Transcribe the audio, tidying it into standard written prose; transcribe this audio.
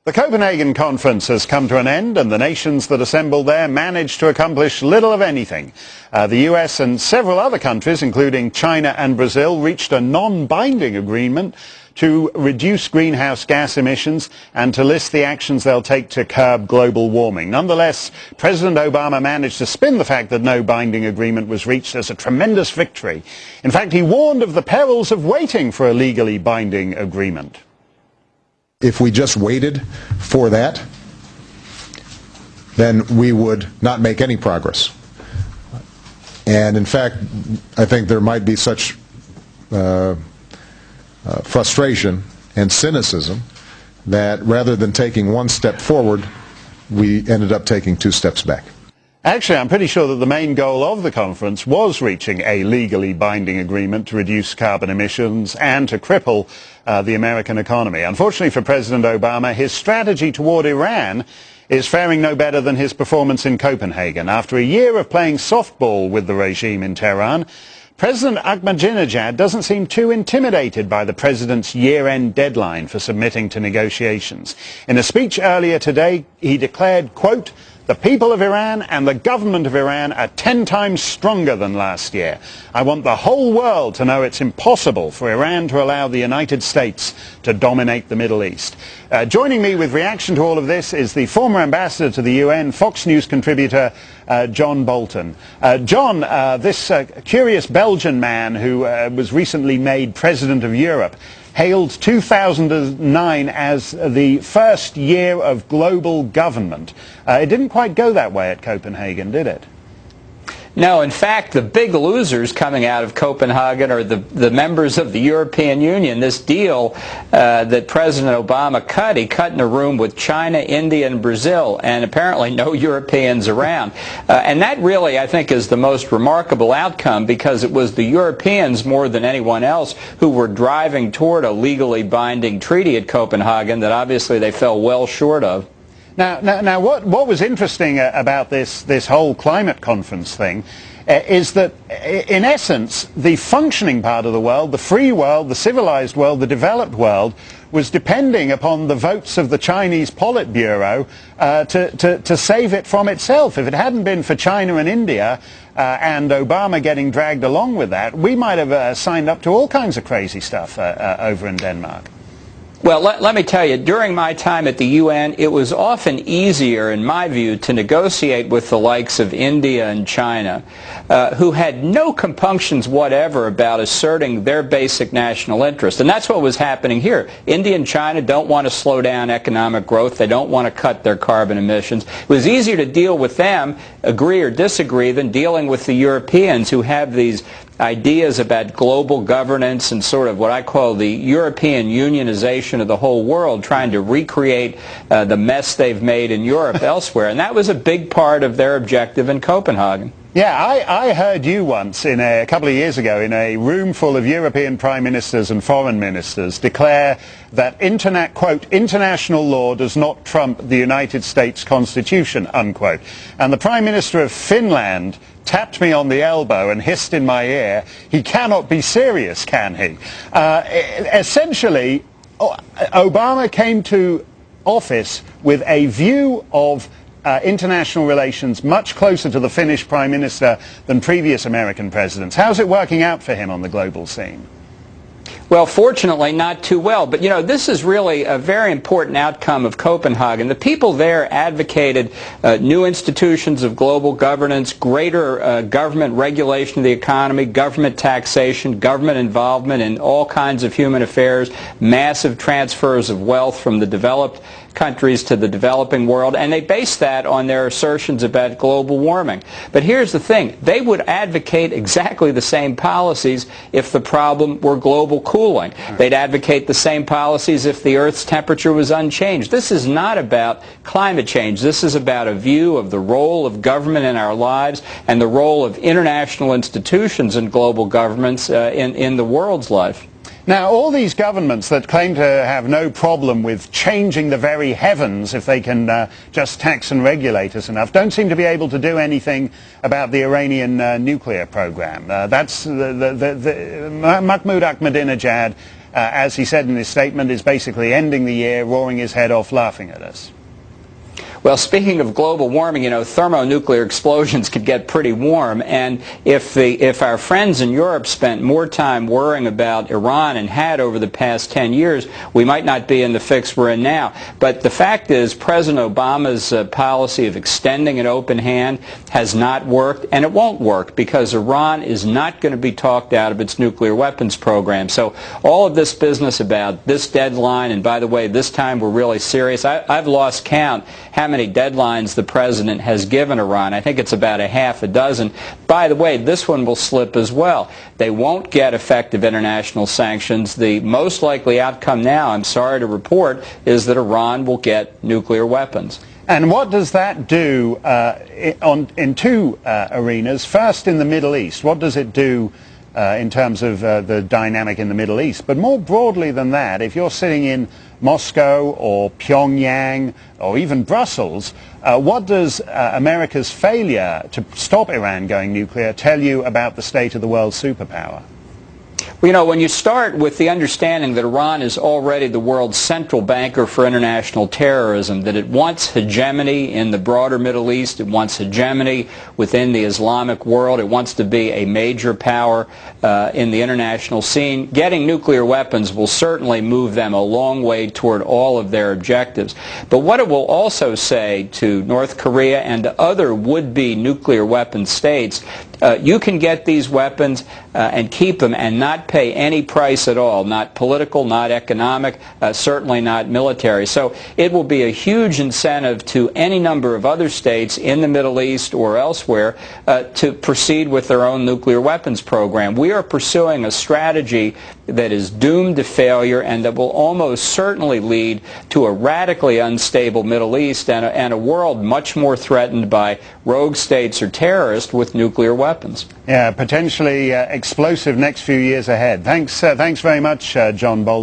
The Copenhagen conference has come to an end, and the nations that assembled there managed to accomplish little of anything. The US and several other countries, including China and Brazil, reached a non-binding agreement to reduce greenhouse gas emissions and to list the actions they'll take to curb global warming. Nonetheless, President Obama managed to spin the fact that no binding agreement was reached as a tremendous victory. In fact, he warned of the perils of waiting for a legally binding agreement. If we just waited for that, then we would not make any progress. And in fact, I think there might be such frustration and cynicism that rather than taking one step forward, we ended up taking 2 steps back. Actually, I'm pretty sure that the main goal of the conference was reaching a legally binding agreement to reduce carbon emissions and to cripple the American economy. Unfortunately for President Obama, his strategy toward Iran is faring no better than his performance in Copenhagen. After a year of playing softball with the regime in Tehran, President Ahmadinejad doesn't seem too intimidated by the president's year-end deadline for submitting to negotiations. In a speech earlier today, he declared, quote, "The people of Iran and the government of Iran are 10 times stronger than last year. I want the whole world to know it's impossible for Iran to allow the United States to dominate the Middle East." Joining me with reaction to all of this is the former ambassador to the UN, Fox News contributor John Bolton. John, this curious Belgian man who was recently made President of Europe hailed 2009 as the first year of global government. It didn't quite go that way at Copenhagen, did it? No, in fact, the big losers coming out of Copenhagen are the members of the European Union. This deal that President Obama cut, he cut in a room with China, India, and Brazil, and apparently no Europeans around. And that really, I think, is the most remarkable outcome, because it was the Europeans more than anyone else who were driving toward a legally binding treaty at Copenhagen that obviously they fell well short of. Now, what was interesting about this whole climate conference thing is that, in essence, the functioning part of the world, the free world, the civilized world, the developed world, was depending upon the votes of the Chinese Politburo to save it from itself. If it hadn't been for China and India and Obama getting dragged along with that, we might have signed up to all kinds of crazy stuff over in Denmark. Well, let me tell you, during my time at the UN, it was often easier, in my view, to negotiate with the likes of India and China, who had no compunctions whatever about asserting their basic national interest. And that's what was happening here. India and China don't want to slow down economic growth. They don't want to cut their carbon emissions. It was easier to deal with them, agree or disagree, than dealing with the Europeans, who have these ideas about global governance and sort of what I call the European unionization of the whole world, trying to recreate the mess they've made in Europe elsewhere. And that was a big part of their objective in Copenhagen. Yeah, I heard you once, a couple of years ago, in a room full of European prime ministers and foreign ministers, declare that, quote, "international law does not trump the United States Constitution," unquote. And the Prime Minister of Finland tapped me on the elbow and hissed in my ear, "He cannot be serious, can he?" Essentially, Obama came to office with a view of international relations much closer to the Finnish Prime Minister than previous American presidents. How's it working out for him on the global scene? Well, fortunately, not too well. But, you know, this is really a very important outcome of Copenhagen. The people there advocated new institutions of global governance, greater government regulation of the economy, government taxation, government involvement in all kinds of human affairs, massive transfers of wealth from the developed countries to the developing world, and they based that on their assertions about global warming. But here's the thing. They would advocate exactly the same policies if the problem were global cooling. They'd advocate the same policies if the Earth's temperature was unchanged. This is not about climate change. This is about a view of the role of government in our lives and the role of international institutions and global governments in the world's life. Now, all these governments that claim to have no problem with changing the very heavens if they can just tax and regulate us enough, don't seem to be able to do anything about the Iranian nuclear program. Mahmoud Ahmadinejad as he said in his statement, is basically ending the year, roaring his head off, laughing at us. Well, speaking of global warming, thermonuclear explosions could get pretty warm, and if our friends in Europe spent more time worrying about Iran and had over the past 10 years, we might not be in the fix we're in now. But the fact is, President Obama's policy of extending an open hand has not worked, and it won't work because Iran is not going to be talked out of its nuclear weapons program. So all of this business about this deadline, and by the way, this time we're really serious. I've lost count how many deadlines the president has given Iran. I think it's about a half a dozen. By the way, this one will slip as well. They won't get effective international sanctions. The most likely outcome now, I'm sorry to report, is that Iran will get nuclear weapons. And what does that do in two arenas? First, in the Middle East, what does it do in terms of the dynamic in the Middle East? But more broadly than that, if you're sitting in Moscow or Pyongyang or even Brussels, what does America's failure to stop Iran going nuclear tell you about the state of the world superpower? Well, when you start with the understanding that Iran is already the world's central banker for international terrorism, that it wants hegemony in the broader Middle East, it wants hegemony within the Islamic world, it wants to be a major power in the international scene, getting nuclear weapons will certainly move them a long way toward all of their objectives. But what it will also say to North Korea and to other would-be nuclear weapon states, you can get these weapons and keep them and not pay any price at all, not political, not economic, certainly not military. So it will be a huge incentive to any number of other states in the Middle East or elsewhere to proceed with their own nuclear weapons program. We are pursuing a strategy that is doomed to failure and that will almost certainly lead to a radically unstable Middle East and a world much more threatened by rogue states or terrorists with nuclear weapons. Yeah, potentially explosive next few years ahead. Thanks very much, John Bolton.